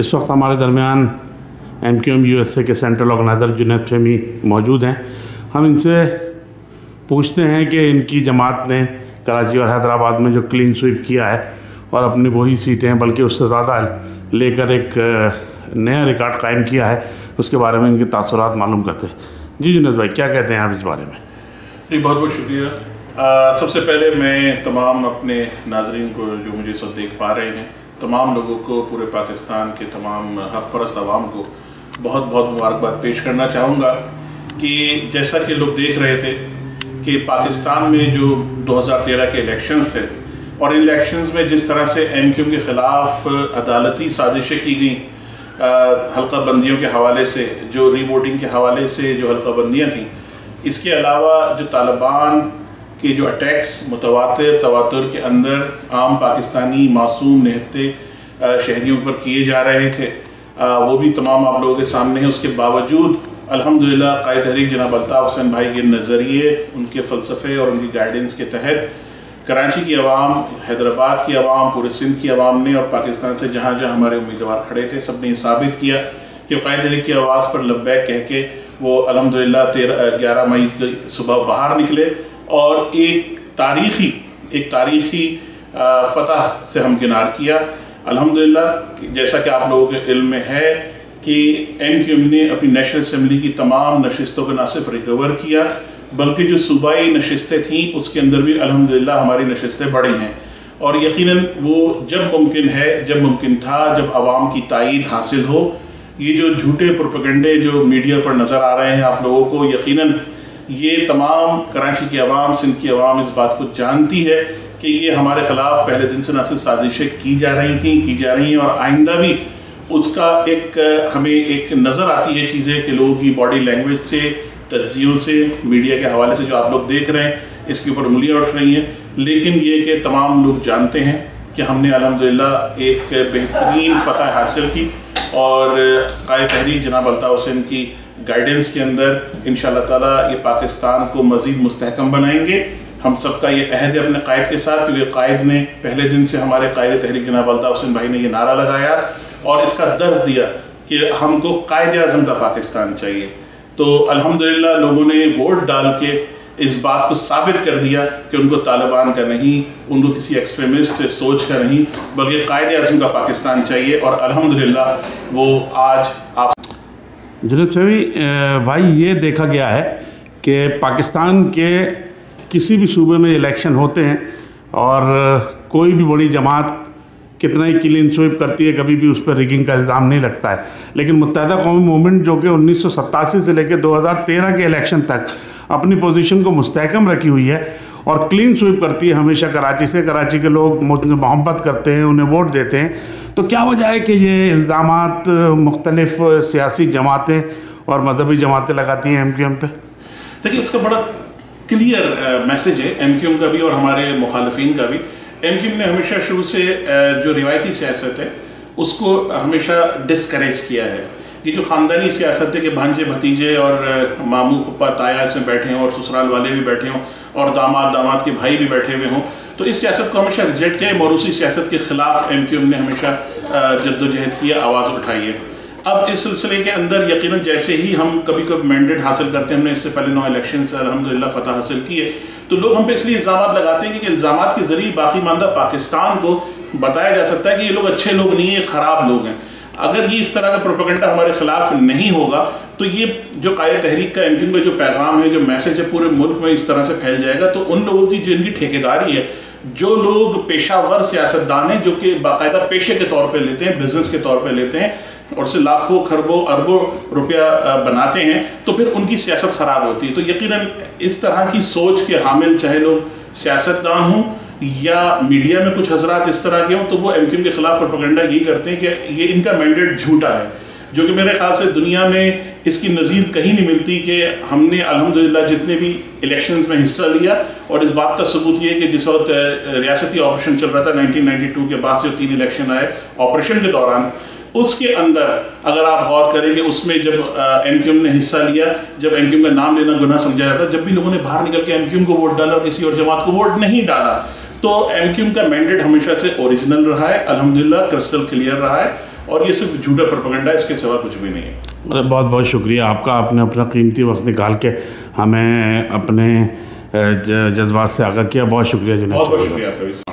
इस वक्त हमारे दरमियान MQM USA के सेंट्रल ऑर्गेनाइजर जुनैद फहमी मौजूद हैं। हम इनसे पूछते हैं कि इनकी जमात ने कराची और हैदराबाद में जो क्लीन स्वीप किया है और अपनी वही सीटें बल्कि उससे ज़्यादा लेकर एक नया रिकॉर्ड कायम किया है, उसके बारे में इनके तासुरात मालूम करते हैं। जी जुनैद भाई, क्या कहते हैं आप इस बारे में? जी बहुत बहुत शुक्रिया। सबसे पहले मैं तमाम अपने नाजरीन को जो मुझे सब देख पा रहे हैं, तमाम लोगों को, पूरे पाकिस्तान के तमाम हक़ परस्त अवाम को बहुत बहुत मुबारकबाद पेश करना चाहूँगा कि जैसा कि लोग देख रहे थे कि पाकिस्तान में जो 2013 के इलेक्शंस थे और इन इलेक्शंस में जिस तरह से MQM के ख़िलाफ़ अदालती साजिशें की गई, हल्का बंदियों के हवाले से, जो रीवोटिंग के हवाले से जो हल्का बंदियाँ थीं, इसके अलावा जो तालिबान के जो अटैक्स तवातुर के अंदर आम पाकिस्तानी मासूम निहत्ते शहरियों पर किए जा रहे थे, वो भी तमाम आप लोगों के सामने है। उसके बावजूद अल्हम्दुलिल्लाह कायद तहरीक जनाब अल्ताफ़ हुसैन भाई के नज़रिए, उनके फ़लसफ़े और उनकी गाइडेंस के तहत कराची की आवाम, हैदराबाद की आवाम, पूरे सिंध की आवाम ने और पाकिस्तान से जहाँ जहाँ हमारे उम्मीदवार खड़े थे, सब ने साबित किया कि कायद तहरीक की आवाज़ पर लब्बैक कह के वो अल्हम्दुलिल्लाह 11 मई की सुबह बाहर निकले और एक तारीख़ी फ़तह से हमकिनार किया। अल्हम्दुलिल्लाह जैसा कि आप लोगों के इल्म में है कि MQM ने अपनी नेशनल असम्बली की तमाम नशिस्तों को न सिर्फ रिकवर किया बल्कि जो सूबाई नशिस्तें थीं उसके अंदर भी अल्हम्दुलिल्लाह हमारी नशिस्तें बढ़ी हैं। और यकीनन वो जब मुमकिन था जब आवाम की तायीद हासिल हो। ये जो झूठे प्रोपेगेंडे जो मीडिया पर नज़र आ रहे हैं आप लोगों को, यकीनन ये तमाम कराची की आवाम, सिंध की आवाम इस बात को जानती है कि ये हमारे ख़िलाफ़ पहले दिन से न सिर्फ साजिशें की जा रही हैं और आइंदा भी उसका हमें एक नज़र आती है चीज़ें कि लोगों की बॉडी लैंग्वेज से, तज्ज़ियों से, मीडिया के हवाले से जो आप लोग देख रहे हैं, इसके ऊपर उंगलियां उठ रही हैं। लेकिन ये कि तमाम लोग जानते हैं कि हमने अल्हम्दुलिल्लाह एक बेहतरीन फ़तह हासिल की और कायद तहरीक जनाब अल्ताफ़ हुसैन की गाइडेंस के अंदर इंशाअल्लाह ताला ये पाकिस्तान को मज़ीद मुस्तहकम बनाएंगे। हम सब का ये अहद है अपने कायद के साथ, क्योंकि कायद ने पहले दिन से हमारे कायद तहरीक जनाब अल्ताफ़ हुसैन भाई ने ये नारा लगाया और इसका दर्ज दिया कि हमको कायद आज़म का पाकिस्तान चाहिए। तो अल्हम्दुलिल्लाह लोगों ने वोट डाल के इस बात को साबित कर दिया कि उनको तालिबान का नहीं, उनको किसी एक्सट्रीमिस्ट सोच का नहीं, बल्कि कायद आज़म का पाकिस्तान चाहिए। और अल्हम्दुलिल्लाह वो आज आप जुनैद फहमी भाई, ये देखा गया है कि पाकिस्तान के किसी भी सूबे में इलेक्शन होते हैं और कोई भी बड़ी जमात कितना ही क्लीन स्वीप करती है, कभी भी उस पर रिगिंग का इल्ज़ाम नहीं लगता है। लेकिन मुत्तहिदा कौमी मूवमेंट जो कि 1987 से लेकर 2013 के इलेक्शन तक अपनी पोजीशन को मुस्तहकम रखी हुई है और क्लीन स्वीप करती है हमेशा कराची से। कराची के लोग मुझसे मोहब्बत करते हैं, उन्हें वोट देते हैं। तो क्या वजह है कि ये इल्ज़ामात मुख्तलिफ सियासी जमातें और मजहबी जमातें लगाती हैं MQM पे? देखिए, इसका बड़ा क्लियर मैसेज है MQM का भी और हमारे मुखालिफिन का भी। MQM ने हमेशा शुरू से जो रिवायती सियासत है उसको हमेशा डिस्करेज किया है। ये जो ख़ानदानी सियासत है कि भांजे भतीजे और मामू पप्पा ताया इसमें बैठे हों और ससुराल वाले भी बैठे हों और दामाद के भाई भी बैठे हुए हों, तो इस सियासत को हमेशा रिजेक्ट किया है। मौरूसी सियासत के ख़िलाफ़ MQM ने हमेशा जद्दोजहद की, आवाज़ उठाई है। अब इस सिलसिले के अंदर यकीनन जैसे ही हम कभी मैंडेट हासिल करते हैं, हमने इससे पहले 9 इलेक्शन से अल्हम्दुलिल्लाह फ़तह हासिल की है, तो लोग हम पे इसलिए इल्ज़ाम लगाते हैं कि इल्ज़ाम के ज़रिए बाकी मानदा पाकिस्तान को बताया जा सकता है कि ये लोग अच्छे लोग नहीं है, ख़राब लोग हैं। अगर ये इस तरह का प्रोपेगेंडा हमारे खिलाफ नहीं होगा तो ये जो कायद तहरीक का MQM का जो पैगाम है, जो मैसेज है, पूरे मुल्क में इस तरह से फैल जाएगा। तो उन लोगों की जिनकी ठेकेदारी है, जो लोग पेशावर सियासतदान हैं, जो कि बाकायदा पेशे के तौर पे लेते हैं, बिजनेस के तौर पे लेते हैं और से लाखों खरबों अरबों रुपया बनाते हैं, तो फिर उनकी सियासत ख़राब होती है। तो यकीनन इस तरह की सोच के हामिल चाहे लोग सियासतदान हों या मीडिया में कुछ हजरात इस तरह के हों, तो वो एमक्यूएम के खिलाफ प्रोपेगेंडा यही करते हैं कि ये इनका मैंडेट झूठा है, जो कि मेरे ख्याल से दुनिया में इसकी नज़ीर कहीं नहीं मिलती कि हमने अल्हम्दुलिल्लाह जितने भी इलेक्शंस में हिस्सा लिया, और इस बात का सबूत ये कि जिस वक्त रियासती ऑपरेशन चल रहा था 1992 के बाद जो 3 इलेक्शन आए, ऑपरेशन के दौरान उसके अंदर अगर आप गौर करें कि उसमें जब एमक्यूएम ने हिस्सा लिया, जब एमक्यूएम का नाम लेना गुनाह समझा जाता, जब भी लोगों ने बाहर निकल के एमक्यूएम को वोट डाला और किसी और जमात को वोट नहीं डाला, तो एमक्यूएम का मैंडेट हमेशा से ओरिजिनल रहा है, अल्हम्दुलिल्लाह क्रिस्टल क्लियर रहा है, और ये सिर्फ झूठा प्रोपेगेंडा, इसके सिवा कुछ भी नहीं है। बहुत बहुत शुक्रिया आपका, आपने अपना कीमती वक्त निकाल के हमें अपने जज्बात से आगाह किया। बहुत शुक्रिया जुनैद। बहुत शुक्रिया आपका भी।